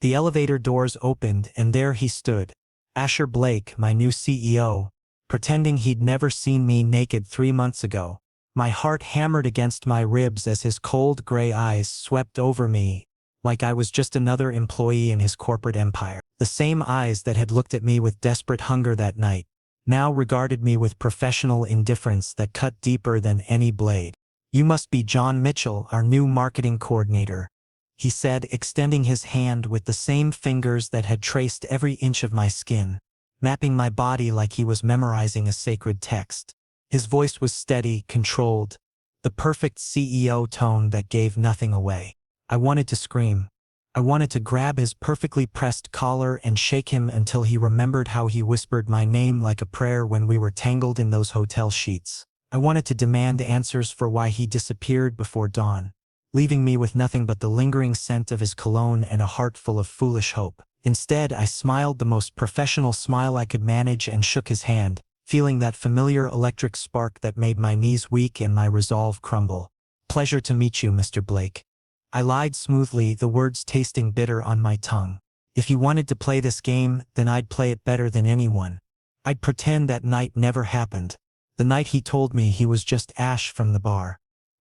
The elevator doors opened and there he stood, Asher Blake, my new CEO, pretending he'd never seen me naked 3 months ago. My heart hammered against my ribs as his cold gray eyes swept over me, like I was just another employee in his corporate empire. The same eyes that had looked at me with desperate hunger that night, now regarded me with professional indifference that cut deeper than any blade. "You must be John Mitchell, our new marketing coordinator," he said, extending his hand with the same fingers that had traced every inch of my skin, mapping my body like he was memorizing a sacred text. His voice was steady, controlled, the perfect CEO tone that gave nothing away. I wanted to scream. I wanted to grab his perfectly pressed collar and shake him until he remembered how he whispered my name like a prayer when we were tangled in those hotel sheets. I wanted to demand answers for why he disappeared before dawn, leaving me with nothing but the lingering scent of his cologne and a heart full of foolish hope. Instead, I smiled the most professional smile I could manage and shook his hand, feeling that familiar electric spark that made my knees weak and my resolve crumble. "Pleasure to meet you, Mr. Blake." I lied smoothly, the words tasting bitter on my tongue. If he wanted to play this game, then I'd play it better than anyone. I'd pretend that night never happened. The night he told me he was just Ash from the bar.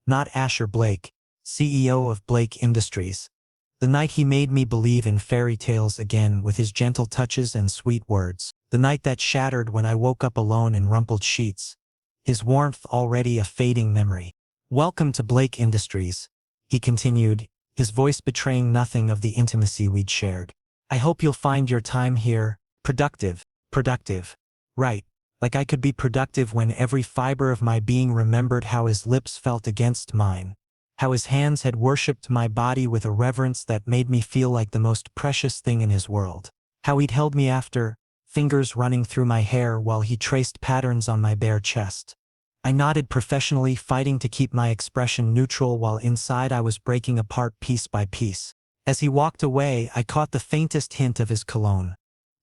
Not Asher Blake, CEO of Blake Industries. The night he made me believe in fairy tales again with his gentle touches and sweet words. The night that shattered when I woke up alone in rumpled sheets. His warmth already a fading memory. "Welcome to Blake Industries," he continued, his voice betraying nothing of the intimacy we'd shared. "I hope you'll find your time here productive. Right, like I could be productive when every fiber of my being remembered how his lips felt against mine, how his hands had worshipped my body with a reverence that made me feel like the most precious thing in his world, how he'd held me after, fingers running through my hair while he traced patterns on my bare chest. I nodded professionally, fighting to keep my expression neutral while inside I was breaking apart piece by piece. As he walked away, I caught the faintest hint of his cologne.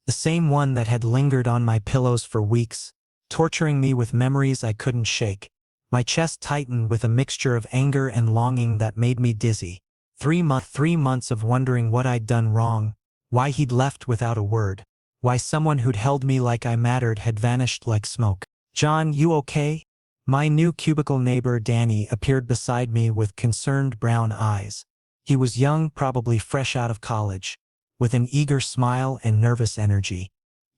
The same one that had lingered on my pillows for weeks, torturing me with memories I couldn't shake. My chest tightened with a mixture of anger and longing that made me dizzy. 3 months of wondering what I'd done wrong, why he'd left without a word, why someone who'd held me like I mattered had vanished like smoke. "John, you okay?" My new cubicle neighbor Danny appeared beside me with concerned brown eyes. He was young, probably fresh out of college, with an eager smile and nervous energy.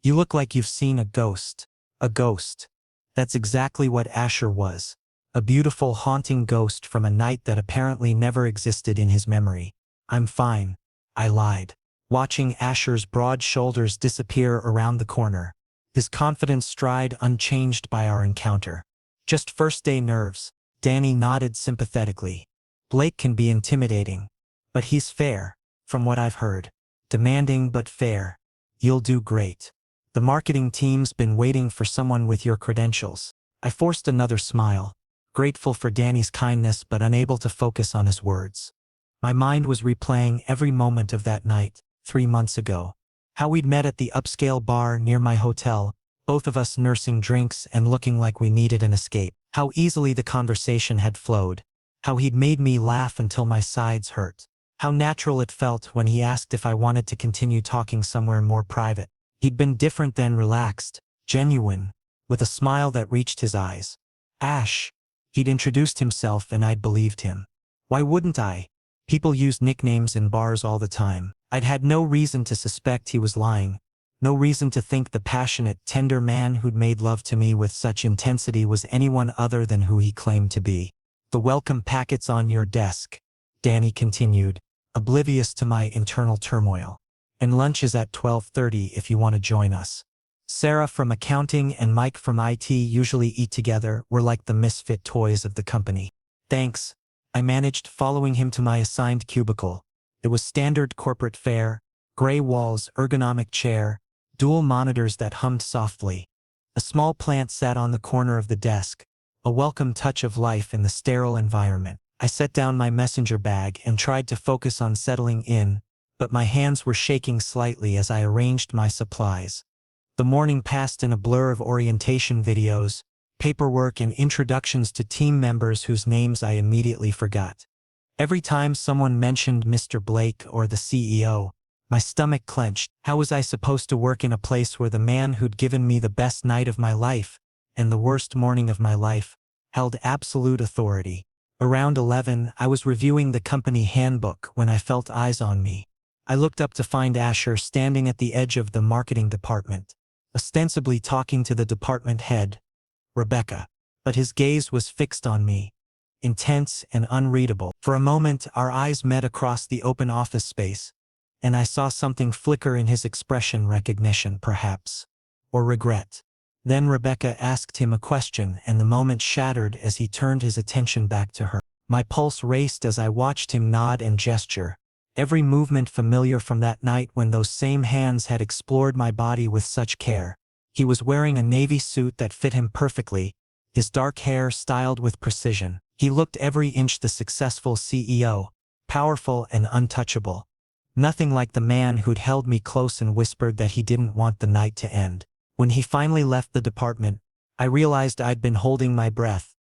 "You look like you've seen a ghost." A ghost. That's exactly what Asher was. A beautiful, haunting ghost from a night that apparently never existed in his memory. "I'm fine," I lied, watching Asher's broad shoulders disappear around the corner, his confident stride unchanged by our encounter. "Just first-day nerves." Danny nodded sympathetically. "Blake can be intimidating, but he's fair, from what I've heard. Demanding but fair. You'll do great. The marketing team's been waiting for someone with your credentials." I forced another smile, grateful for Danny's kindness but unable to focus on his words. My mind was replaying every moment of that night, 3 months ago. How we'd met at the upscale bar near my hotel, both of us nursing drinks and looking like we needed an escape. How easily the conversation had flowed. How he'd made me laugh until my sides hurt. How natural it felt when he asked if I wanted to continue talking somewhere more private. He'd been different then, relaxed, genuine, with a smile that reached his eyes. "Ash." He'd introduced himself and I'd believed him. Why wouldn't I? People use nicknames in bars all the time. I'd had no reason to suspect he was lying. No reason to think the passionate, tender man who'd made love to me with such intensity was anyone other than who he claimed to be. "The welcome packet's on your desk," Danny continued, oblivious to my internal turmoil. "And lunch is at 12:30 if you want to join us. Sarah from accounting and Mike from IT usually eat together. We're like the misfit toys of the company." "Thanks." I managed, following him to my assigned cubicle. It was standard corporate fare, gray walls, ergonomic chair, dual monitors that hummed softly. A small plant sat on the corner of the desk, a welcome touch of life in the sterile environment. I set down my messenger bag and tried to focus on settling in, but my hands were shaking slightly as I arranged my supplies. The morning passed in a blur of orientation videos, paperwork and introductions to team members whose names I immediately forgot. Every time someone mentioned Mr. Blake or the CEO, My stomach clenched. How was I supposed to work in a place where the man who'd given me the best night of my life, and the worst morning of my life, held absolute authority? Around 11, I was reviewing the company handbook when I felt eyes on me. I looked up to find Asher standing at the edge of the marketing department, ostensibly talking to the department head, Rebecca. But his gaze was fixed on me, intense and unreadable. For a moment, our eyes met across the open office space, and I saw something flicker in his expression, recognition perhaps, or regret. Then Rebecca asked him a question, and the moment shattered as he turned his attention back to her. My pulse raced as I watched him nod and gesture, every movement familiar from that night when those same hands had explored my body with such care. He was wearing a navy suit that fit him perfectly, his dark hair styled with precision. He looked every inch the successful CEO, powerful and untouchable. Nothing like the man who'd held me close and whispered that he didn't want the night to end. When he finally left the department, I realized I'd been holding my breath.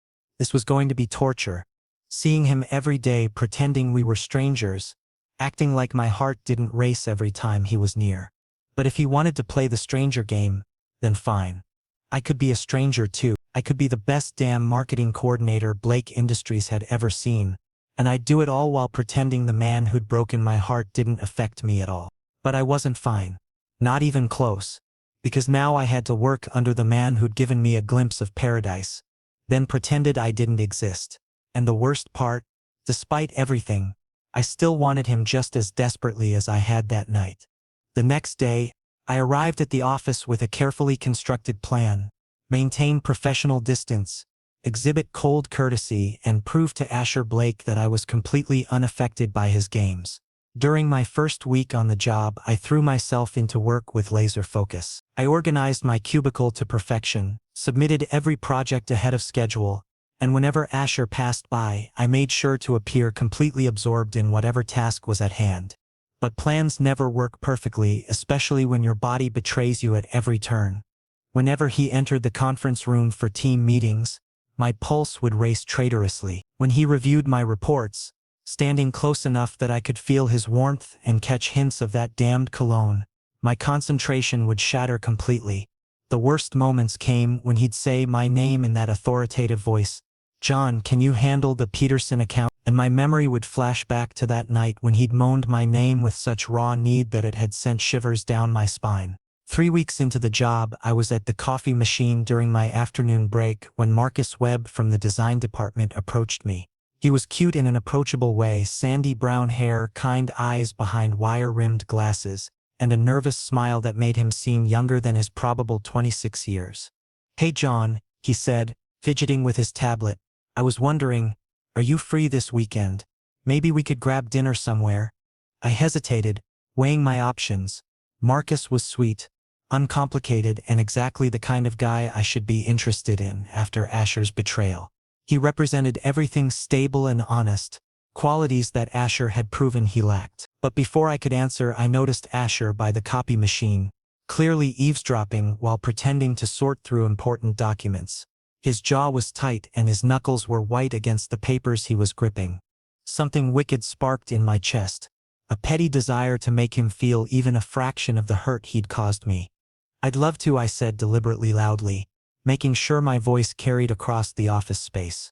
This was going to be torture. Seeing him every day pretending we were strangers, acting like my heart didn't race every time he was near. But if he wanted to play the stranger game, then fine. I could be a stranger too. I could be the best damn marketing coordinator Blake Industries had ever seen, and I'd do it all while pretending the man who'd broken my heart didn't affect me at all. But I wasn't fine. Not even close. Because now I had to work under the man who'd given me a glimpse of paradise, then pretended I didn't exist. And the worst part, despite everything, I still wanted him just as desperately as I had that night. The next day, I arrived at the office with a carefully constructed plan: maintain professional distance, exhibit cold courtesy, and prove to Asher Blake that I was completely unaffected by his games. During my first week on the job, I threw myself into work with laser focus. I organized my cubicle to perfection, submitted every project ahead of schedule, and whenever Asher passed by, I made sure to appear completely absorbed in whatever task was at hand. But plans never work perfectly, especially when your body betrays you at every turn. Whenever he entered the conference room for team meetings, my pulse would race traitorously. When he reviewed my reports, standing close enough that I could feel his warmth and catch hints of that damned cologne, my concentration would shatter completely. The worst moments came when he'd say my name in that authoritative voice, "John, can you handle the Peterson account?" And my memory would flash back to that night when he'd moaned my name with such raw need that it had sent shivers down my spine. 3 weeks into the job, I was at the coffee machine during my afternoon break when Marcus Webb from the design department approached me. He was cute in an approachable way, sandy brown hair, kind eyes behind wire-rimmed glasses, and a nervous smile that made him seem younger than his probable 26 years. "Hey John," he said, fidgeting with his tablet. "I was wondering, are you free this weekend? Maybe we could grab dinner somewhere." I hesitated, weighing my options. Marcus was sweet, uncomplicated, and exactly the kind of guy I should be interested in after Asher's betrayal. He represented everything stable and honest, qualities that Asher had proven he lacked. But before I could answer, I noticed Asher by the copy machine, clearly eavesdropping while pretending to sort through important documents. His jaw was tight and his knuckles were white against the papers he was gripping. Something wicked sparked in my chest, a petty desire to make him feel even a fraction of the hurt he'd caused me. "I'd love to," I said deliberately loudly, making sure my voice carried across the office space.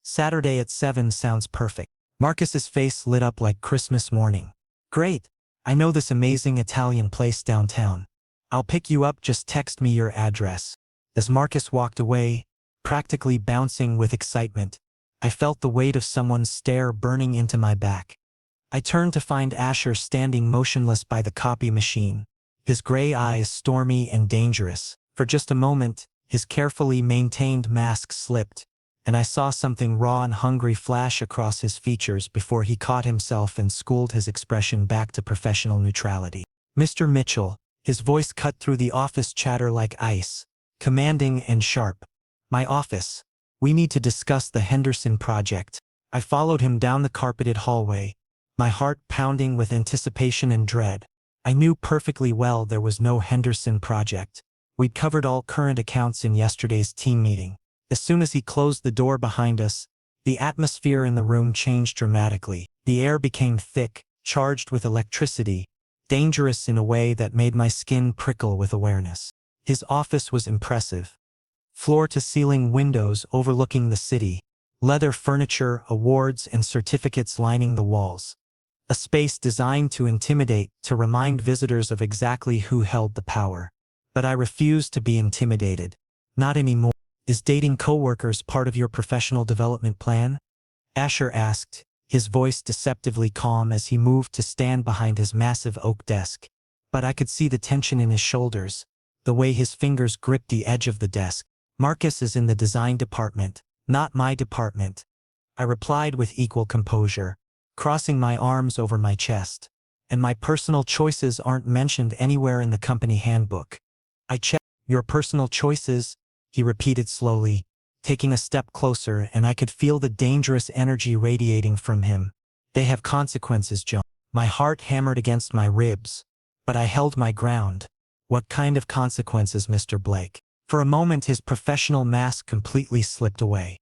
"Saturday at 7 sounds perfect." Marcus's face lit up like Christmas morning. "Great! I know this amazing Italian place downtown. I'll pick you up, just text me your address." As Marcus walked away, practically bouncing with excitement, I felt the weight of someone's stare burning into my back. I turned to find Asher standing motionless by the copy machine, his gray eyes stormy and dangerous. For just a moment, his carefully maintained mask slipped, and I saw something raw and hungry flash across his features before he caught himself and schooled his expression back to professional neutrality. "Mr. Mitchell," his voice cut through the office chatter like ice, commanding and sharp. "My office. We need to discuss the Henderson project." I followed him down the carpeted hallway, my heart pounding with anticipation and dread. I knew perfectly well there was no Henderson project. We'd covered all current accounts in yesterday's team meeting. As soon as he closed the door behind us, the atmosphere in the room changed dramatically. The air became thick, charged with electricity, dangerous in a way that made my skin prickle with awareness. His office was impressive. Floor-to-ceiling windows overlooking the city, leather furniture, awards, and certificates lining the walls. A space designed to intimidate, to remind visitors of exactly who held the power. But I refused to be intimidated. Not anymore. Is dating coworkers part of your professional development plan? Asher asked, his voice deceptively calm as he moved to stand behind his massive oak desk. But I could see the tension in his shoulders, the way his fingers gripped the edge of the desk. Marcus is in the design department, not my department, I replied with equal composure, crossing my arms over my chest. And my personal choices aren't mentioned anywhere in the company handbook. I checked. Your personal choices, he repeated slowly, taking a step closer, and I could feel the dangerous energy radiating from him. They have consequences, John. My heart hammered against my ribs, but I held my ground. What kind of consequences, Mr. Blake? For a moment his professional mask completely slipped away.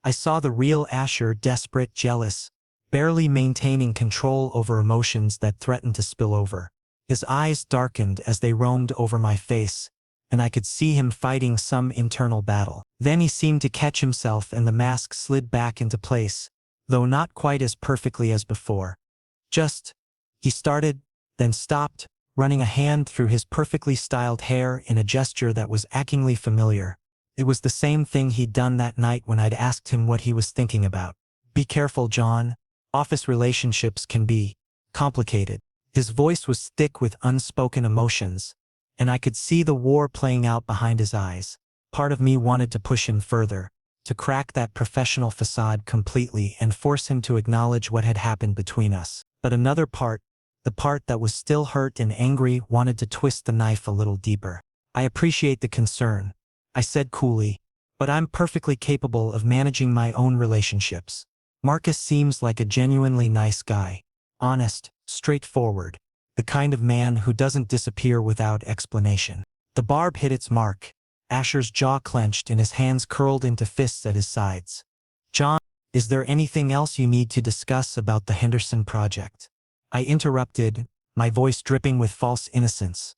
I saw the real Asher, desperate, jealous, barely maintaining control over emotions that threatened to spill over. His eyes darkened as they roamed over my face, and I could see him fighting some internal battle. Then he seemed to catch himself and the mask slid back into place, though not quite as perfectly as before. He started, then stopped, running a hand through his perfectly styled hair in a gesture that was achingly familiar. It was the same thing he'd done that night when I'd asked him what he was thinking about. Be careful, John. Office relationships can be complicated. His voice was thick with unspoken emotions, and I could see the war playing out behind his eyes. Part of me wanted to push him further, to crack that professional facade completely and force him to acknowledge what had happened between us. But another part, the part that was still hurt and angry, wanted to twist the knife a little deeper. I appreciate the concern, I said coolly, but I'm perfectly capable of managing my own relationships. Marcus seems like a genuinely nice guy. Honest, straightforward, the kind of man who doesn't disappear without explanation. The barb hit its mark. Asher's jaw clenched and his hands curled into fists at his sides. John, is there anything else you need to discuss about the Henderson project? I interrupted, my voice dripping with false innocence.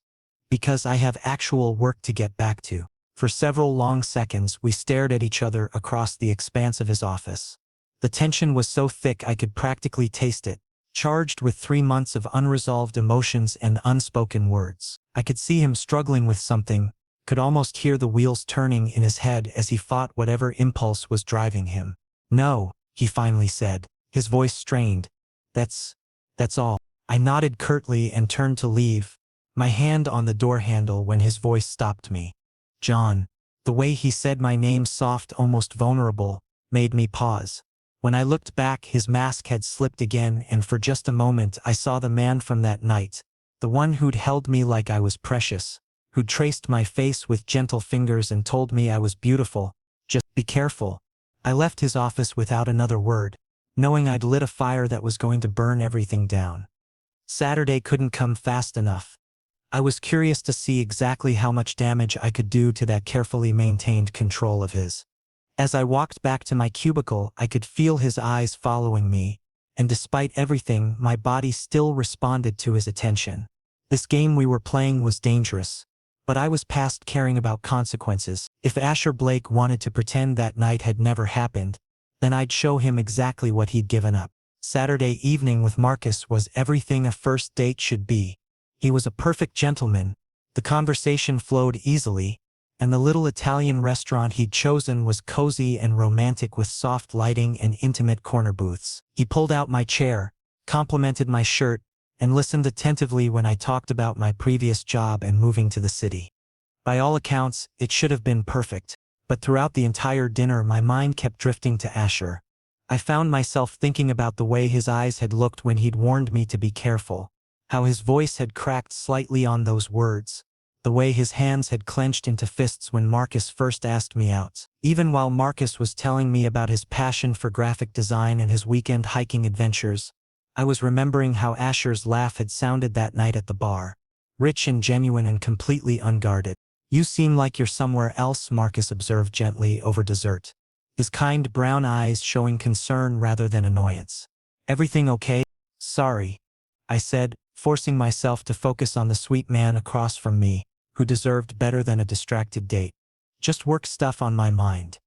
Because I have actual work to get back to. For several long seconds we stared at each other across the expanse of his office. The tension was so thick I could practically taste it, charged with 3 months of unresolved emotions and unspoken words. I could see him struggling with something, could almost hear the wheels turning in his head as he fought whatever impulse was driving him. No, he finally said, his voice strained. That's all. I nodded curtly and turned to leave, my hand on the door handle when his voice stopped me. John. The way he said my name, soft, almost vulnerable, made me pause. When I looked back, his mask had slipped again, and for just a moment I saw the man from that night, the one who'd held me like I was precious, who'd traced my face with gentle fingers and told me I was beautiful. Just be careful. I left his office without another word, knowing I'd lit a fire that was going to burn everything down. Saturday couldn't come fast enough. I was curious to see exactly how much damage I could do to that carefully maintained control of his. As I walked back to my cubicle, I could feel his eyes following me, and despite everything, my body still responded to his attention. This game we were playing was dangerous, but I was past caring about consequences. If Asher Blake wanted to pretend that night had never happened, then I'd show him exactly what he'd given up. Saturday evening with Marcus was everything a first date should be. He was a perfect gentleman, the conversation flowed easily, and the little Italian restaurant he'd chosen was cozy and romantic with soft lighting and intimate corner booths. He pulled out my chair, complimented my shirt, and listened attentively when I talked about my previous job and moving to the city. By all accounts, it should have been perfect, but throughout the entire dinner my mind kept drifting to Asher. I found myself thinking about the way his eyes had looked when he'd warned me to be careful, how his voice had cracked slightly on those words, the way his hands had clenched into fists when Marcus first asked me out. Even while Marcus was telling me about his passion for graphic design and his weekend hiking adventures, I was remembering how Asher's laugh had sounded that night at the bar, rich and genuine and completely unguarded. You seem like you're somewhere else, Marcus observed gently over dessert, his kind brown eyes showing concern rather than annoyance. Everything okay? Sorry, I said, forcing myself to focus on the sweet man across from me, who deserved better than a distracted date. Just work stuff on my mind.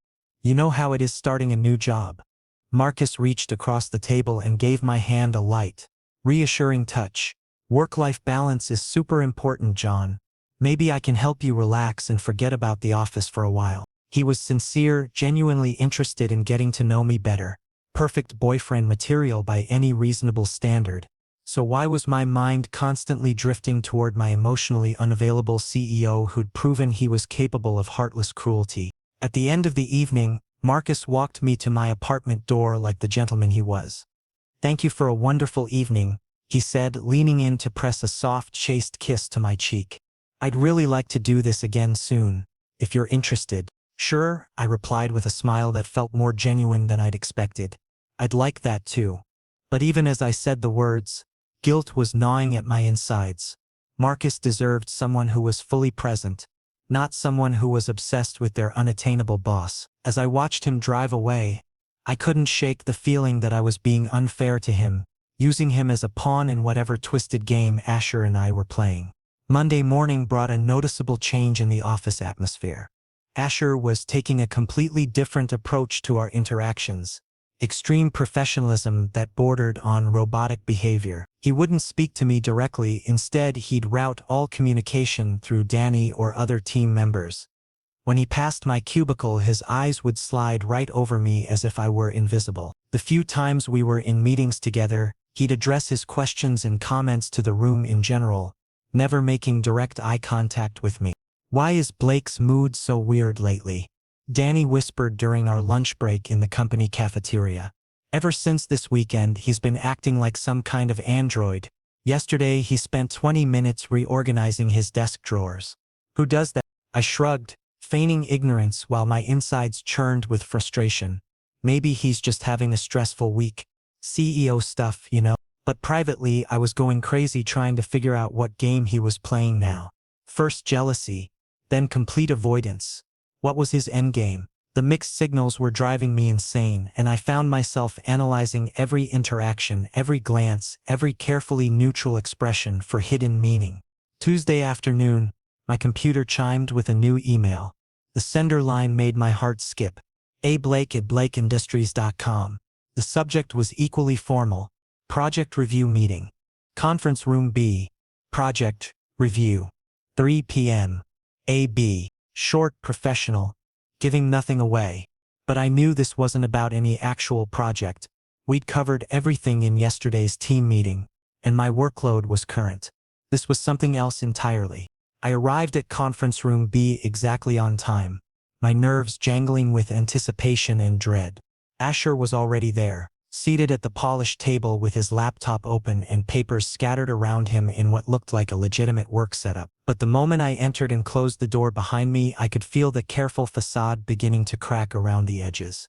You know how it is starting a new job. Marcus reached across the table and gave my hand a light, reassuring touch. Work-life balance is super important, John. Maybe I can help you relax and forget about the office for a while. He was sincere, genuinely interested in getting to know me better. Perfect boyfriend material by any reasonable standard. So why was my mind constantly drifting toward my emotionally unavailable CEO who'd proven he was capable of heartless cruelty? At the end of the evening, Marcus walked me to my apartment door like the gentleman he was. "Thank you for a wonderful evening," he said, leaning in to press a soft, chaste kiss to my cheek. "I'd really like to do this again soon, if you're interested." "Sure," I replied with a smile that felt more genuine than I'd expected. "I'd like that too." But even as I said the words, guilt was gnawing at my insides. Marcus deserved someone who was fully present, not someone who was obsessed with their unattainable boss. As I watched him drive away, I couldn't shake the feeling that I was being unfair to him, using him as a pawn in whatever twisted game Asher and I were playing. Monday morning brought a noticeable change in the office atmosphere. Asher was taking a completely different approach to our interactions. Extreme professionalism that bordered on robotic behavior. He wouldn't speak to me directly, instead he'd route all communication through Danny or other team members. When he passed my cubicle, his eyes would slide right over me as if I were invisible. The few times we were in meetings together, he'd address his questions and comments to the room in general, never making direct eye contact with me. "Why is Blake's mood so weird lately?" Danny whispered during our lunch break in the company cafeteria. "Ever since this weekend, he's been acting like some kind of android. Yesterday, he spent 20 minutes reorganizing his desk drawers." "Who does that?" I shrugged, feigning ignorance while my insides churned with frustration. Maybe he's just having a stressful week. CEO stuff, you know. But privately, I was going crazy trying to figure out what game he was playing now. First jealousy, then complete avoidance. What was his endgame? The mixed signals were driving me insane, and I found myself analyzing every interaction, every glance, every carefully neutral expression for hidden meaning. Tuesday afternoon, my computer chimed with a new email. The sender line made my heart skip. ablake@blakeindustries.com. The subject was equally formal. Project review meeting. Conference room B. Project review. 3 p.m. AB. Short, professional, giving nothing away. But I knew this wasn't about any actual project. We'd covered everything in yesterday's team meeting, and my workload was current. This was something else entirely. I arrived at conference room B exactly on time, my nerves jangling with anticipation and dread. Asher was already there, seated at the polished table with his laptop open and papers scattered around him in what looked like a legitimate work setup. But the moment I entered and closed the door behind me, I could feel the careful facade beginning to crack around the edges.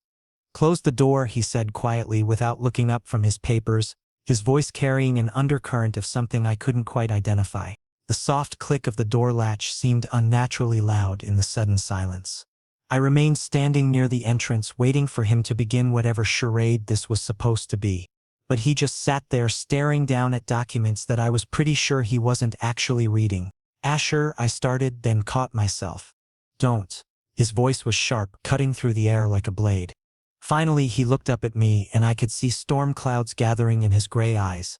"Close the door," he said quietly without looking up from his papers, his voice carrying an undercurrent of something I couldn't quite identify. The soft click of the door latch seemed unnaturally loud in the sudden silence. I remained standing near the entrance, waiting for him to begin whatever charade this was supposed to be. But he just sat there staring down at documents that I was pretty sure he wasn't actually reading. "Asher," I started, then caught myself. "Don't." His voice was sharp, cutting through the air like a blade. Finally, he looked up at me, and I could see storm clouds gathering in his gray eyes.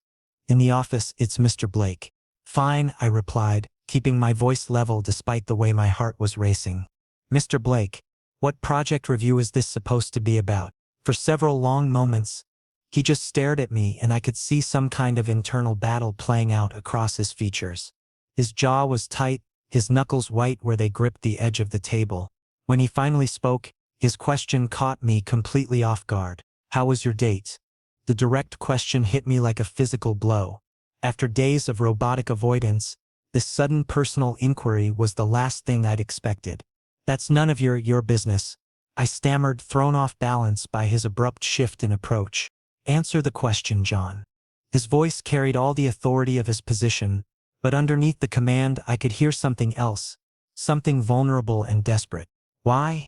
"In the office, it's Mr. Blake." "Fine," I replied, keeping my voice level despite the way my heart was racing. "Mr. Blake, what project review is this supposed to be about?" For several long moments, he just stared at me, and I could see some kind of internal battle playing out across his features. His jaw was tight, his knuckles white where they gripped the edge of the table. When he finally spoke, his question caught me completely off guard. "How was your date?" The direct question hit me like a physical blow. After days of robotic avoidance, this sudden personal inquiry was the last thing I'd expected. "That's none of your business," I stammered, thrown off balance by his abrupt shift in approach. "Answer the question, John." His voice carried all the authority of his position, but underneath the command I could hear something else, something vulnerable and desperate. "Why?"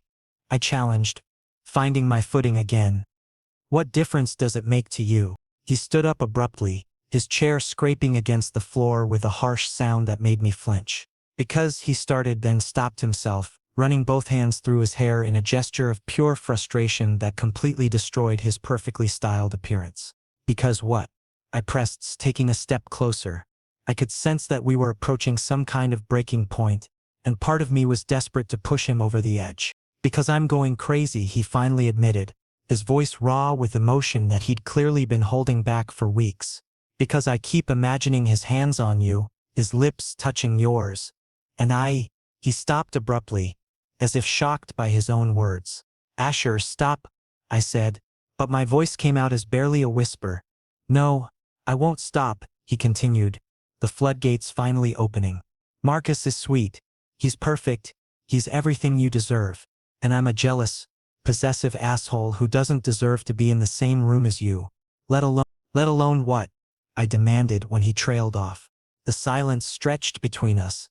I challenged, finding my footing again. "What difference does it make to you?" He stood up abruptly, his chair scraping against the floor with a harsh sound that made me flinch. Because he started then stopped himself, running both hands through his hair in a gesture of pure frustration that completely destroyed his perfectly styled appearance. Because what? I pressed, taking a step closer. I could sense that we were approaching some kind of breaking point, and part of me was desperate to push him over the edge. Because I'm going crazy, he finally admitted, his voice raw with emotion that he'd clearly been holding back for weeks. Because I keep imagining his hands on you, his lips touching yours. And he stopped abruptly, as if shocked by his own words. Asher, stop, I said, but my voice came out as barely a whisper. No, I won't stop, he continued, the floodgates finally opening. Marcus is sweet. He's perfect. He's everything you deserve. And I'm a jealous, possessive asshole who doesn't deserve to be in the same room as you. Let alone what? I demanded when he trailed off. The silence stretched between us,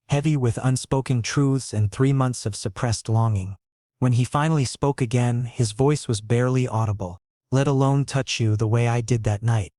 heavy with unspoken truths and 3 months of suppressed longing. When he finally spoke again, his voice was barely audible. Let alone touch you the way I did that night.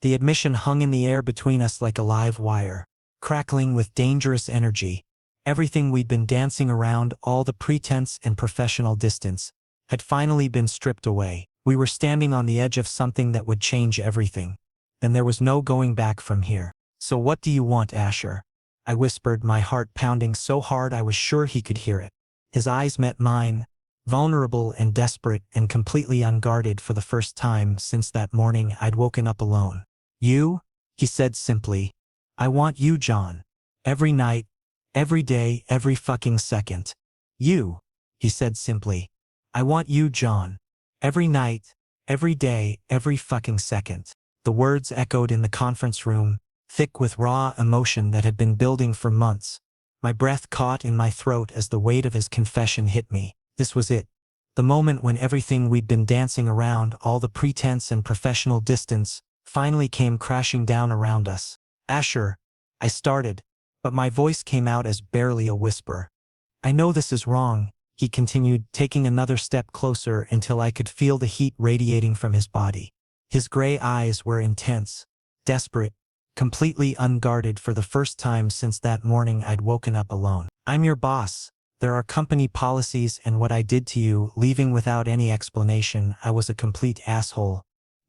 The admission hung in the air between us like a live wire, crackling with dangerous energy. Everything we'd been dancing around, all the pretense and professional distance, had finally been stripped away. We were standing on the edge of something that would change everything. And there was no going back from here. So what do you want, Asher? I whispered, my heart pounding so hard I was sure he could hear it. His eyes met mine, vulnerable and desperate and completely unguarded for the first time since that morning I'd woken up alone. You? He said simply. I want you, John. Every night, every day, every fucking second. You, he said simply. I want you, John. Every night, every day, every fucking second. The words echoed in the conference room, thick with raw emotion that had been building for months. My breath caught in my throat as the weight of his confession hit me. This was it. The moment when everything we'd been dancing around, all the pretense and professional distance, finally came crashing down around us. Asher, I started, but my voice came out as barely a whisper. I know this is wrong, he continued, taking another step closer until I could feel the heat radiating from his body. His gray eyes were intense, desperate, completely unguarded for the first time since that morning I'd woken up alone. I'm your boss. There are company policies, and what I did to you, leaving without any explanation, I was a complete asshole.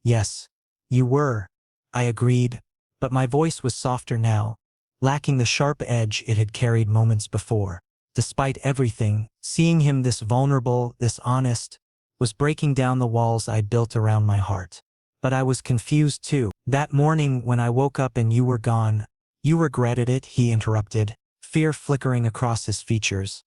Yes, you were, I agreed, but my voice was softer now, lacking the sharp edge it had carried moments before. Despite everything, seeing him this vulnerable, this honest, was breaking down the walls I'd built around my heart. But I was confused too. That morning when I woke up and you were gone, you regretted it, he interrupted, fear flickering across his features.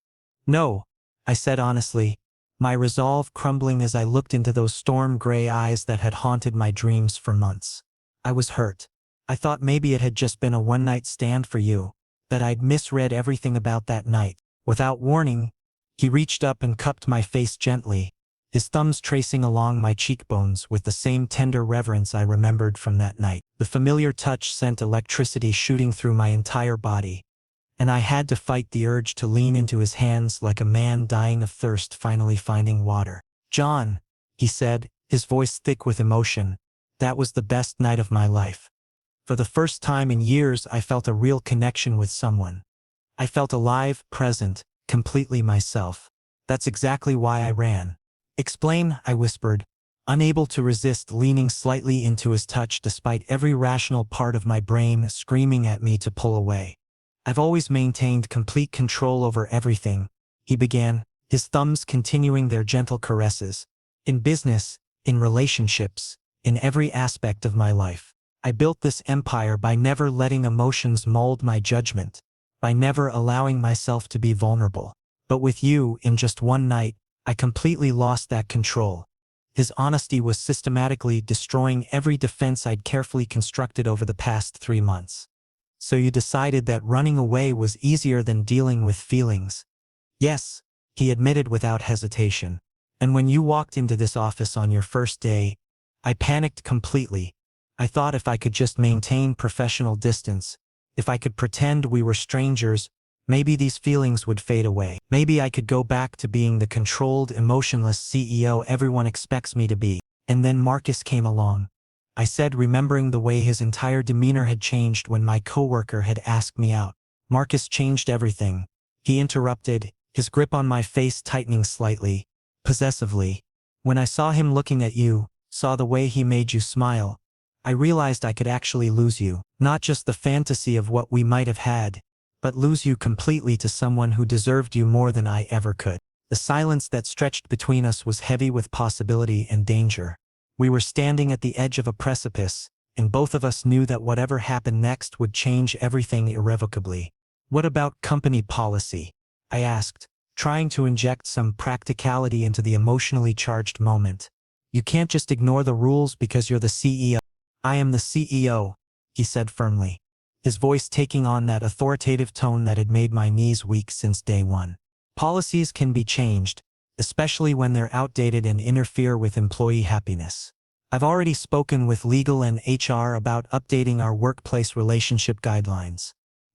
No, I said honestly, my resolve crumbling as I looked into those storm-gray eyes that had haunted my dreams for months. I was hurt. I thought maybe it had just been a one-night stand for you, that I'd misread everything about that night. Without warning, he reached up and cupped my face gently, his thumbs tracing along my cheekbones with the same tender reverence I remembered from that night. The familiar touch sent electricity shooting through my entire body, and I had to fight the urge to lean into his hands like a man dying of thirst finally finding water. John, he said, his voice thick with emotion, that was the best night of my life. For the first time in years I felt a real connection with someone. I felt alive, present, completely myself. That's exactly why I ran. Explain, I whispered, unable to resist leaning slightly into his touch despite every rational part of my brain screaming at me to pull away. I've always maintained complete control over everything, he began, his thumbs continuing their gentle caresses. In business, in relationships, in every aspect of my life. I built this empire by never letting emotions mold my judgment, by never allowing myself to be vulnerable. But with you, in just one night, I completely lost that control. His honesty was systematically destroying every defense I'd carefully constructed over the past 3 months. So you decided that running away was easier than dealing with feelings. Yes, he admitted without hesitation. And when you walked into this office on your first day, I panicked completely. I thought if I could just maintain professional distance, if I could pretend we were strangers, maybe these feelings would fade away. Maybe I could go back to being the controlled, emotionless CEO everyone expects me to be. And then Marcus came along. I said, remembering the way his entire demeanor had changed when my coworker had asked me out. Marcus changed everything. He interrupted, his grip on my face tightening slightly, possessively. When I saw him looking at you, saw the way he made you smile, I realized I could actually lose you. Not just the fantasy of what we might have had, but lose you completely to someone who deserved you more than I ever could. The silence that stretched between us was heavy with possibility and danger. We were standing at the edge of a precipice, and both of us knew that whatever happened next would change everything irrevocably. What about company policy? I asked, trying to inject some practicality into the emotionally charged moment. You can't just ignore the rules because you're the CEO. I am the CEO, he said firmly, his voice taking on that authoritative tone that had made my knees weak since day one. Policies can be changed, especially when they're outdated and interfere with employee happiness. I've already spoken with legal and HR about updating our workplace relationship guidelines.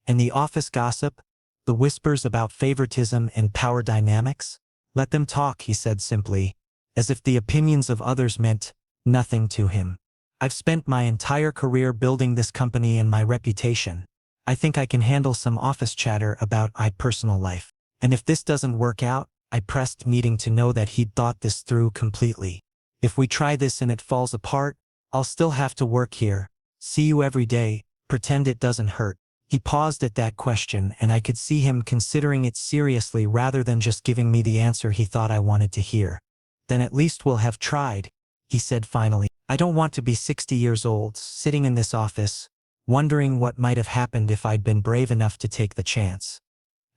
And the office gossip, the whispers about favoritism and power dynamics? Let them talk, he said simply, as if the opinions of others meant nothing to him. I've spent my entire career building this company and my reputation. I think I can handle some office chatter about my personal life. And if this doesn't work out, I pressed, needing to know that he'd thought this through completely. If we try this and it falls apart, I'll still have to work here, see you every day, pretend it doesn't hurt. He paused at that question, and I could see him considering it seriously rather than just giving me the answer he thought I wanted to hear. Then at least we'll have tried, he said finally. I don't want to be 60 years old, sitting in this office, wondering what might have happened if I'd been brave enough to take the chance.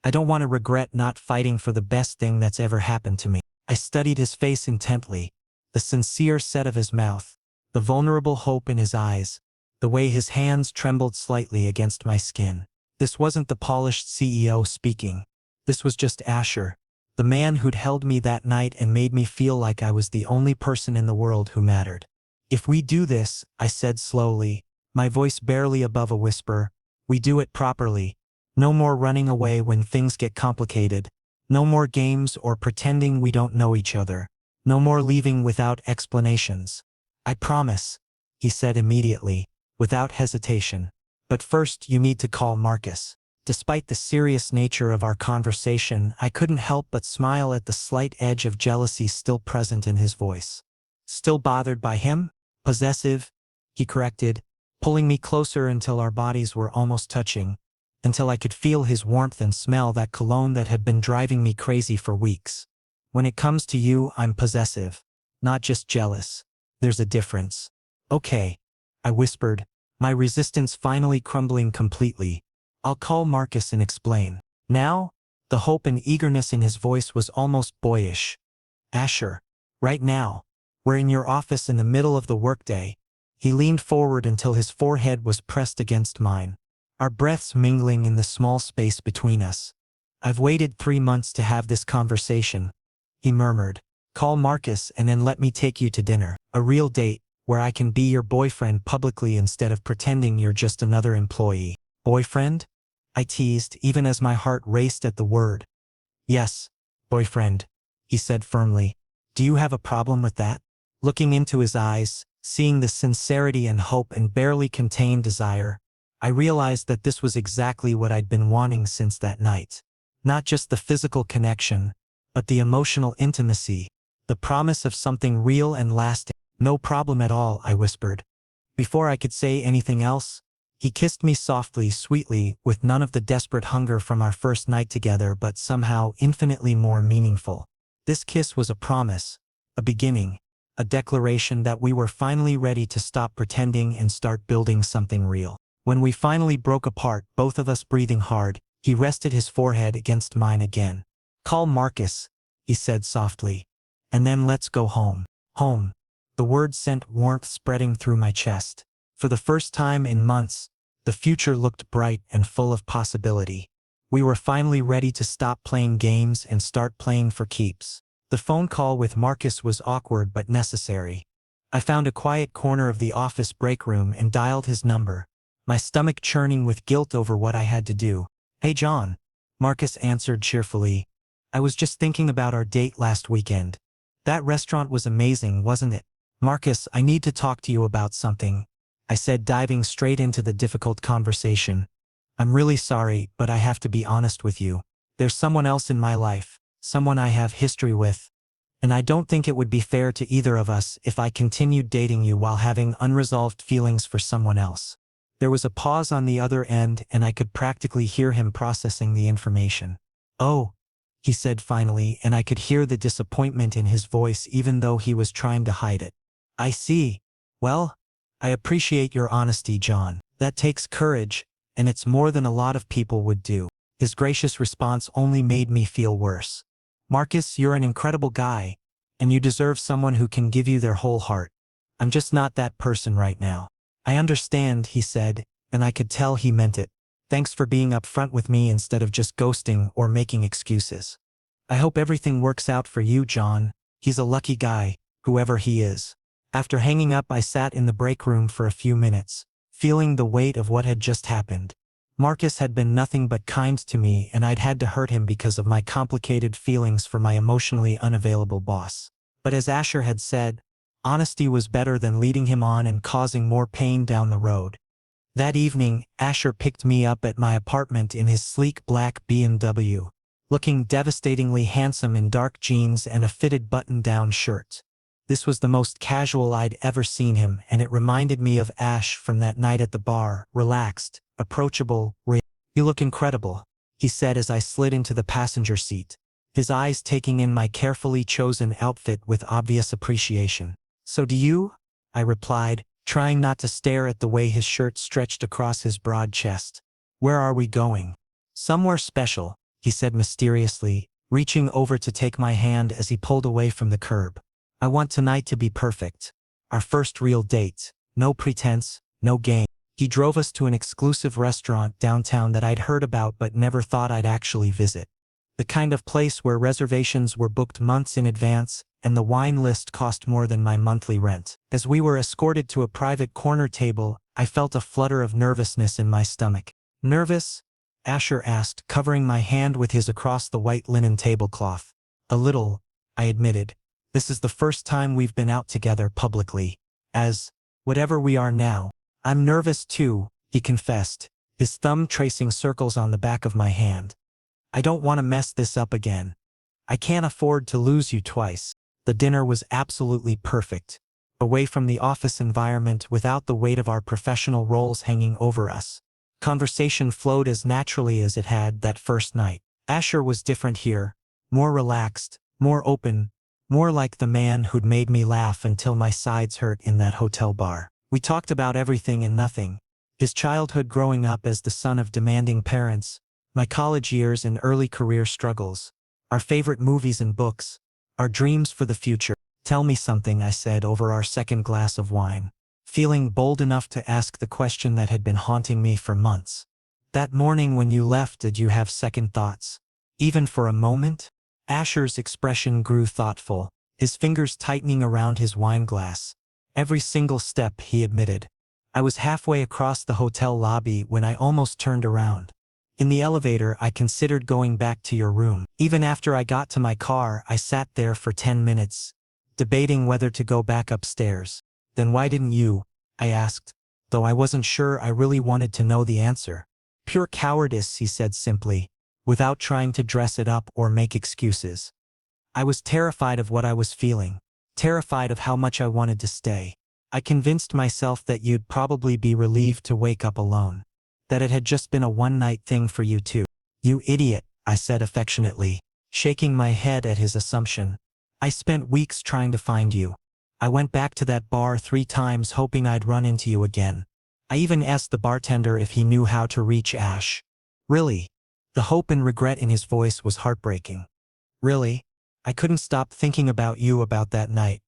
I don't want to regret not fighting for the best thing that's ever happened to me. I studied his face intently, the sincere set of his mouth, the vulnerable hope in his eyes, the way his hands trembled slightly against my skin. This wasn't the polished CEO speaking. This was just Asher, the man who'd held me that night and made me feel like I was the only person in the world who mattered. If we do this, I said slowly, my voice barely above a whisper, we do it properly. No more running away when things get complicated. No more games or pretending we don't know each other. No more leaving without explanations. I promise, he said immediately, without hesitation. But first you need to call Marcus. Despite the serious nature of our conversation, I couldn't help but smile at the slight edge of jealousy still present in his voice. Still bothered by him? Possessive, he corrected, pulling me closer until our bodies were almost touching, until I could feel his warmth and smell that cologne that had been driving me crazy for weeks. When it comes to you, I'm possessive, not just jealous. There's a difference. Okay, I whispered, my resistance finally crumbling completely. I'll call Marcus and explain. Now? The hope and eagerness in his voice was almost boyish. Asher, right now. We're in your office in the middle of the workday. He leaned forward until his forehead was pressed against mine, our breaths mingling in the small space between us. I've waited 3 months to have this conversation, he murmured. Call Marcus and then let me take you to dinner. A real date, where I can be your boyfriend publicly instead of pretending you're just another employee. Boyfriend? I teased, even as my heart raced at the word. Yes, boyfriend, he said firmly. Do you have a problem with that? Looking into his eyes, seeing the sincerity and hope and barely contained desire, I realized that this was exactly what I'd been wanting since that night. Not just the physical connection, but the emotional intimacy, the promise of something real and lasting. No problem at all, I whispered. Before I could say anything else, he kissed me softly, sweetly, with none of the desperate hunger from our first night together, but somehow infinitely more meaningful. This kiss was a promise, a beginning, a declaration that we were finally ready to stop pretending and start building something real. When we finally broke apart, both of us breathing hard, he rested his forehead against mine again. Call Marcus, he said softly. And then let's go home. Home. The word sent warmth spreading through my chest. For the first time in months, the future looked bright and full of possibility. We were finally ready to stop playing games and start playing for keeps. The phone call with Marcus was awkward but necessary. I found a quiet corner of the office break room and dialed his number, my stomach churning with guilt over what I had to do. Hey John, Marcus answered cheerfully. I was just thinking about our date last weekend. That restaurant was amazing, wasn't it? Marcus, I need to talk to you about something, I said, diving straight into the difficult conversation. I'm really sorry, but I have to be honest with you. There's someone else in my life, someone I have history with, and I don't think it would be fair to either of us if I continued dating you while having unresolved feelings for someone else. There was a pause on the other end, and I could practically hear him processing the information. Oh, he said finally, and I could hear the disappointment in his voice even though he was trying to hide it. I see. Well, I appreciate your honesty, John. That takes courage, and it's more than a lot of people would do. His gracious response only made me feel worse. Marcus, you're an incredible guy, and you deserve someone who can give you their whole heart. I'm just not that person right now. I understand, he said, and I could tell he meant it. Thanks for being upfront with me instead of just ghosting or making excuses. I hope everything works out for you, John. He's a lucky guy, whoever he is. After hanging up, I sat in the break room for a few minutes, feeling the weight of what had just happened. Marcus had been nothing but kind to me, and I'd had to hurt him because of my complicated feelings for my emotionally unavailable boss. But as Asher had said, honesty was better than leading him on and causing more pain down the road. That evening, Asher picked me up at my apartment in his sleek black BMW, looking devastatingly handsome in dark jeans and a fitted button-down shirt. This was the most casual I'd ever seen him, and it reminded me of Ash from that night at the bar, relaxed, approachable. You look incredible, he said as I slid into the passenger seat, his eyes taking in my carefully chosen outfit with obvious appreciation. So do you? I replied, trying not to stare at the way his shirt stretched across his broad chest. Where are we going? Somewhere special, he said mysteriously, reaching over to take my hand as he pulled away from the curb. I want tonight to be perfect. Our first real date. No pretense, no game. He drove us to an exclusive restaurant downtown that I'd heard about but never thought I'd actually visit. The kind of place where reservations were booked months in advance, and the wine list cost more than my monthly rent. As we were escorted to a private corner table, I felt a flutter of nervousness in my stomach. Nervous? Asher asked, covering my hand with his across the white linen tablecloth. A little, I admitted. This is the first time we've been out together publicly. As, whatever we are now. I'm nervous too, he confessed, his thumb tracing circles on the back of my hand. I don't want to mess this up again. I can't afford to lose you twice. The dinner was absolutely perfect. Away from the office environment without the weight of our professional roles hanging over us. Conversation flowed as naturally as it had that first night. Asher was different here. More relaxed, more open, more like the man who'd made me laugh until my sides hurt in that hotel bar. We talked about everything and nothing. His childhood growing up as the son of demanding parents, my college years and early career struggles, our favorite movies and books, our dreams for the future. Tell me something, I said over our second glass of wine, feeling bold enough to ask the question that had been haunting me for months. That morning when you left, did you have second thoughts? Even for a moment? Asher's expression grew thoughtful, his fingers tightening around his wine glass. Every single step, he admitted. I was halfway across the hotel lobby when I almost turned around. In the elevator, I considered going back to your room. Even after I got to my car, I sat there for 10 minutes, debating whether to go back upstairs. Then why didn't you? I asked, though I wasn't sure I really wanted to know the answer. Pure cowardice, he said simply, without trying to dress it up or make excuses. I was terrified of what I was feeling. Terrified of how much I wanted to stay. I convinced myself that you'd probably be relieved to wake up alone. That it had just been a one-night thing for you too. You idiot, I said affectionately, shaking my head at his assumption. I spent weeks trying to find you. I went back to that bar 3 times hoping I'd run into you again. I even asked the bartender if he knew how to reach Ash. Really? The hope and regret in his voice was heartbreaking. Really? I couldn't stop thinking about you, about that night.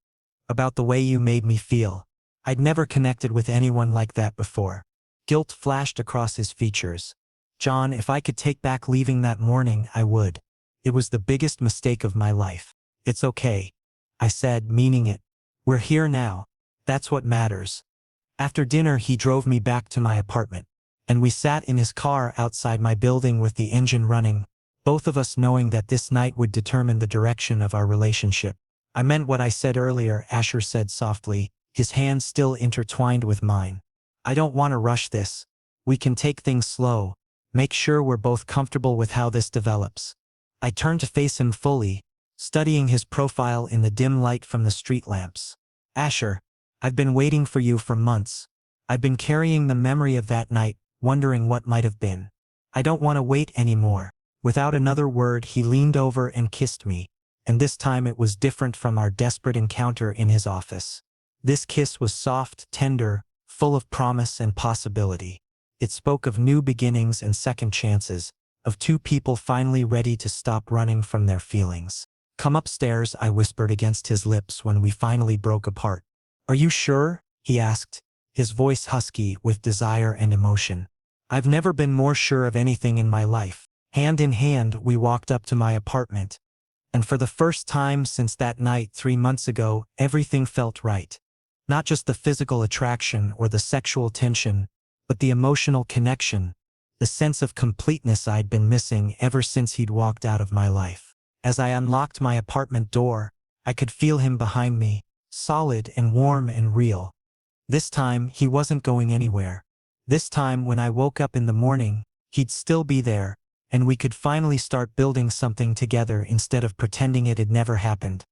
About the way you made me feel. I'd never connected with anyone like that before. Guilt flashed across his features. John, if I could take back leaving that morning, I would. It was the biggest mistake of my life. It's okay, I said, meaning it. We're here now. That's what matters. After dinner, he drove me back to my apartment, and we sat in his car outside my building with the engine running, both of us knowing that this night would determine the direction of our relationship. I meant what I said earlier, Asher said softly, his hands still intertwined with mine. I don't want to rush this. We can take things slow, make sure we're both comfortable with how this develops. I turned to face him fully, studying his profile in the dim light from the street lamps. Asher, I've been waiting for you for months. I've been carrying the memory of that night, wondering what might have been. I don't want to wait anymore. Without another word, he leaned over and kissed me, and this time it was different from our desperate encounter in his office. This kiss was soft, tender, full of promise and possibility. It spoke of new beginnings and second chances, of two people finally ready to stop running from their feelings. Come upstairs, I whispered against his lips when we finally broke apart. Are you sure? He asked, his voice husky with desire and emotion. I've never been more sure of anything in my life. Hand in hand, we walked up to my apartment. And for the first time since that night 3 months ago, everything felt right. Not just the physical attraction or the sexual tension, but the emotional connection, the sense of completeness I'd been missing ever since he'd walked out of my life. As I unlocked my apartment door, I could feel him behind me, solid and warm and real. This time, he wasn't going anywhere. This time, when I woke up in the morning, he'd still be there, and we could finally start building something together instead of pretending it had never happened.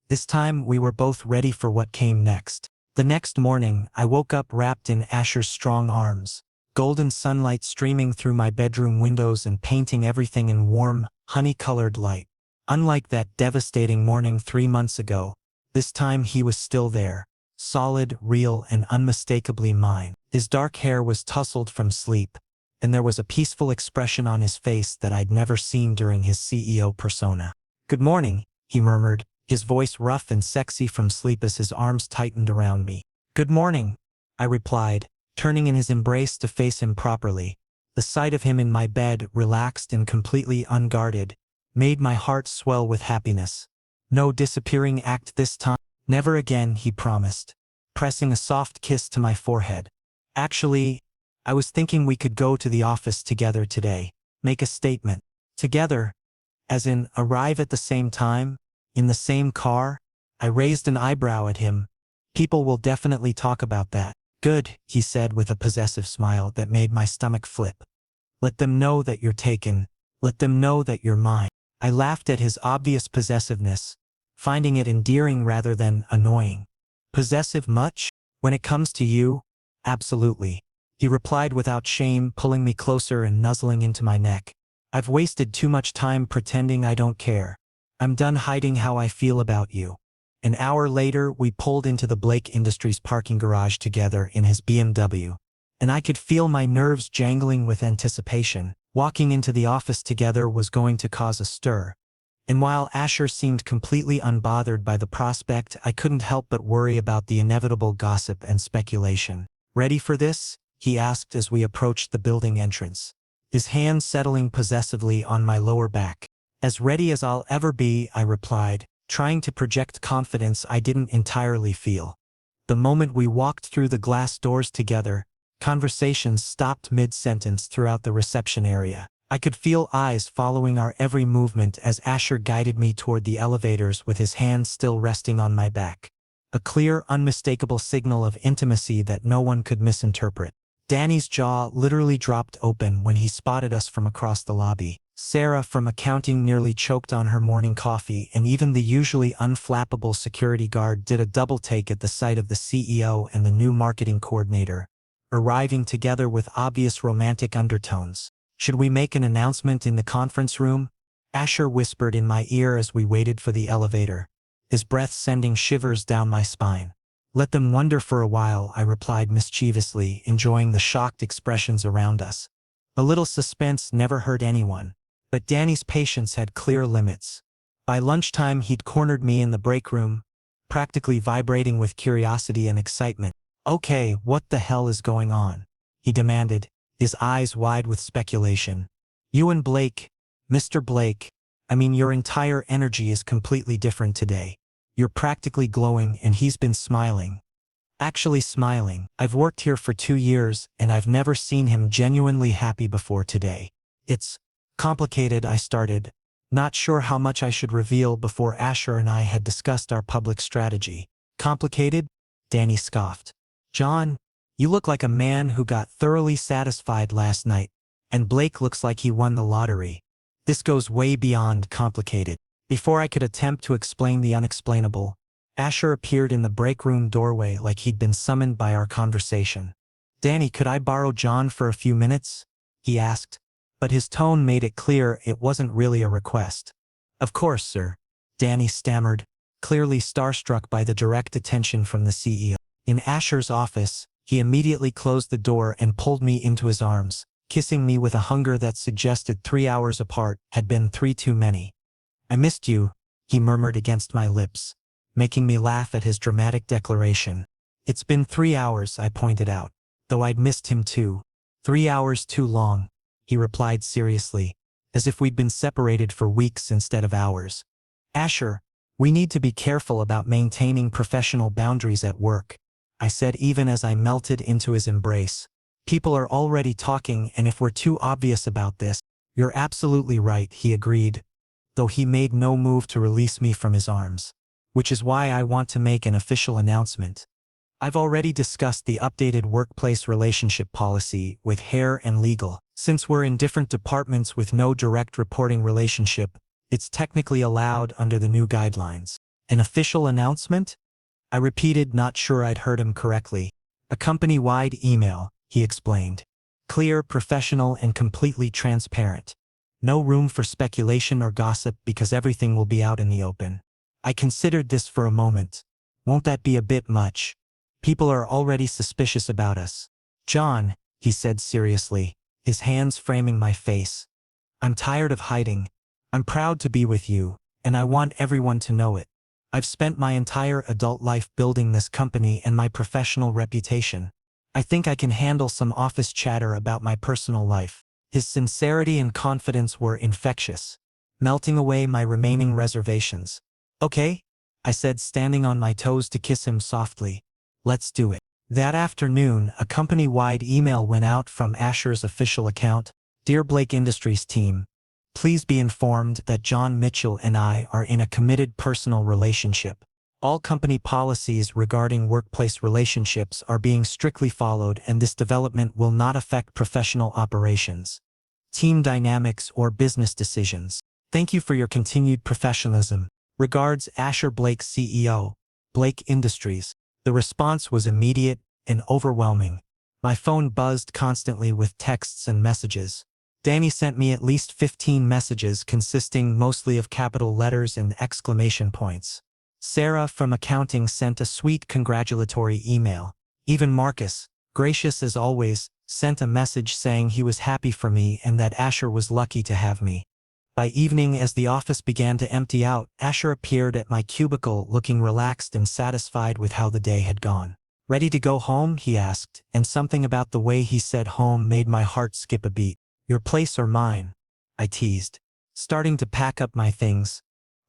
This time, we were both ready for what came next. The next morning, I woke up wrapped in Asher's strong arms, golden sunlight streaming through my bedroom windows and painting everything in warm, honey-colored light. Unlike that devastating morning 3 months ago, this time he was still there, solid, real, and unmistakably mine. His dark hair was tousled from sleep, and there was a peaceful expression on his face that I'd never seen during his CEO persona. Good morning, he murmured, his voice rough and sexy from sleep as his arms tightened around me. Good morning, I replied, turning in his embrace to face him properly. The sight of him in my bed, relaxed and completely unguarded, made my heart swell with happiness. No disappearing act this time. Never again, he promised, pressing a soft kiss to my forehead. Actually, I was thinking we could go to the office together today, make a statement. Together, as in arrive at the same time, in the same car. I raised an eyebrow at him. People will definitely talk about that. Good, he said with a possessive smile that made my stomach flip. Let them know that you're taken. Let them know that you're mine. I laughed at his obvious possessiveness, finding it endearing rather than annoying. Possessive much? When it comes to you? Absolutely, he replied without shame, pulling me closer and nuzzling into my neck. I've wasted too much time pretending I don't care. I'm done hiding how I feel about you. An hour later, we pulled into the Blake Industries parking garage together in his BMW, and I could feel my nerves jangling with anticipation. Walking into the office together was going to cause a stir. And while Asher seemed completely unbothered by the prospect, I couldn't help but worry about the inevitable gossip and speculation. Ready for this? He asked as we approached the building entrance, his hand settling possessively on my lower back. As ready as I'll ever be, I replied, trying to project confidence I didn't entirely feel. The moment we walked through the glass doors together, conversations stopped mid-sentence throughout the reception area. I could feel eyes following our every movement as Asher guided me toward the elevators with his hand still resting on my back. A clear, unmistakable signal of intimacy that no one could misinterpret. Danny's jaw literally dropped open when he spotted us from across the lobby. Sarah from accounting nearly choked on her morning coffee, and even the usually unflappable security guard did a double take at the sight of the CEO and the new marketing coordinator, arriving together with obvious romantic undertones. Should we make an announcement in the conference room? Asher whispered in my ear as we waited for the elevator, his breath sending shivers down my spine. Let them wonder for a while, I replied mischievously, enjoying the shocked expressions around us. A little suspense never hurt anyone, but Danny's patience had clear limits. By lunchtime, he'd cornered me in the break room, practically vibrating with curiosity and excitement. Okay, what the hell is going on? He demanded, his eyes wide with speculation. You and Blake, Mr. Blake, I mean, your entire energy is completely different today. You're practically glowing, and he's been smiling. Actually smiling. I've worked here for 2 years, and I've never seen him genuinely happy before today. It's complicated, I started, not sure how much I should reveal before Asher and I had discussed our public strategy. Complicated? Danny scoffed. John, you look like a man who got thoroughly satisfied last night, and Blake looks like he won the lottery. This goes way beyond complicated. Before I could attempt to explain the unexplainable, Asher appeared in the break room doorway like he'd been summoned by our conversation. Danny, could I borrow John for a few minutes? He asked, but his tone made it clear it wasn't really a request. Of course, sir, Danny stammered, clearly starstruck by the direct attention from the CEO. In Asher's office, he immediately closed the door and pulled me into his arms, kissing me with a hunger that suggested 3 hours apart had been 3 too many. I missed you, he murmured against my lips, making me laugh at his dramatic declaration. It's been 3 hours, I pointed out, though I'd missed him too. 3 hours too long, he replied seriously, as if we'd been separated for weeks instead of hours. Asher, we need to be careful about maintaining professional boundaries at work, I said even as I melted into his embrace. People are already talking, and if we're too obvious about this, you're absolutely right, he agreed, though he made no move to release me from his arms. Which is why I want to make an official announcement. I've already discussed the updated workplace relationship policy with hair and legal. Since we're in different departments with no direct reporting relationship, it's technically allowed under the new guidelines. An official announcement? I repeated, not sure I'd heard him correctly. A company-wide email, he explained. Clear, professional, and completely transparent. No room for speculation or gossip because everything will be out in the open. I considered this for a moment. Won't that be a bit much? People are already suspicious about us. John, he said seriously, his hands framing my face. I'm tired of hiding. I'm proud to be with you, and I want everyone to know it. I've spent my entire adult life building this company and my professional reputation. I think I can handle some office chatter about my personal life. His sincerity and confidence were infectious, melting away my remaining reservations. Okay, I said, standing on my toes to kiss him softly. Let's do it. That afternoon, a company-wide email went out from Asher's official account. Dear Blake Industries team, please be informed that John Mitchell and I are in a committed personal relationship. All company policies regarding workplace relationships are being strictly followed, and this development will not affect professional operations, team dynamics, or business decisions. Thank you for your continued professionalism. Regards, Asher Blake, CEO, Blake Industries. The response was immediate and overwhelming. My phone buzzed constantly with texts and messages. Danny sent me at least 15 messages consisting mostly of capital letters and exclamation points. Sarah from accounting sent a sweet congratulatory email. Even Marcus, gracious as always, sent a message saying he was happy for me and that Asher was lucky to have me. By evening, as the office began to empty out, Asher appeared at my cubicle looking relaxed and satisfied with how the day had gone. Ready to go home? He asked, and something about the way he said home made my heart skip a beat. Your place or mine? I teased, starting to pack up my things.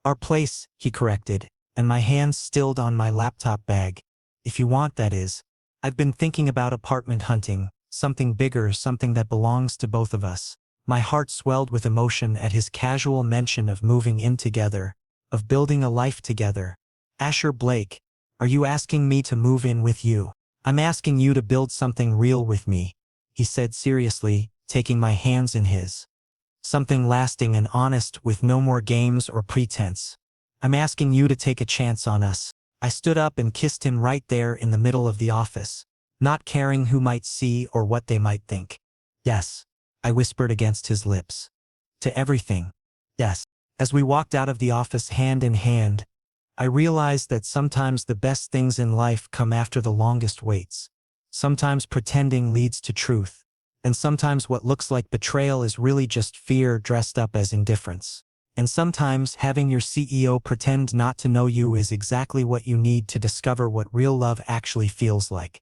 Our place, he corrected, and my hands stilled on my laptop bag. If you want, that is. I've been thinking about apartment hunting, something bigger, something that belongs to both of us. My heart swelled with emotion at his casual mention of moving in together, of building a life together. Asher Blake, are you asking me to move in with you? I'm asking you to build something real with me, he said seriously, taking my hands in his. Something lasting and honest with no more games or pretense. I'm asking you to take a chance on us. I stood up and kissed him right there in the middle of the office, not caring who might see or what they might think. Yes, I whispered against his lips. To everything. Yes. As we walked out of the office hand in hand, I realized that sometimes the best things in life come after the longest waits. Sometimes pretending leads to truth, and sometimes what looks like betrayal is really just fear dressed up as indifference. And sometimes having your CEO pretend not to know you is exactly what you need to discover what real love actually feels like.